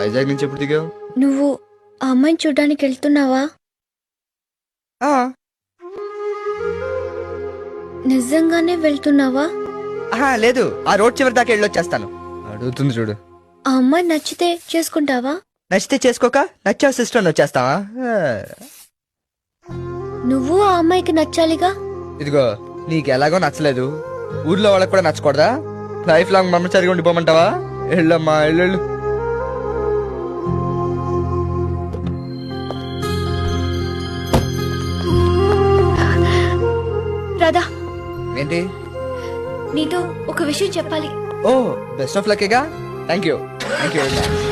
వైజాగ్ నుంచి ఎప్పుడు దిగావు? నువ్వు ఆ అమ్మాయిని చూడ్డానికి వెళ్తున్నావా? ఆ, నిజంగానే వెళ్తున్నావా? ఆహా, లేదు, ఆ రోడ్ చివరి దాకా వెళ్ళొచ్చేస్తాను. అడుగుతుంది చూడు. ఆ అమ్మాయి నచ్చితే చేసుకుంటావా? నచ్చితే చేసుకోక, నచ్చావు సిస్టర్ అని వచ్చేస్తావా? నువ్వు ఆ అమ్మాయికి నచ్చాలిగా. ఇదిగో, నీకు ఎలాగో నచ్చలేదు, ఊర్లో వాళ్ళకి కూడా నచ్చకూడదా? లైఫ్ లాంగ్ బ్రహ్మచారిగా ఉండిపోమంటావా? వెళ్ళమ్మా, వెళ్ళు. రాధా, ఏంటి? నీతో ఒక విషయం చెప్పాలి. ఓ, బెస్ట్ ఆఫ్ లక్కేగా. Thank you very much.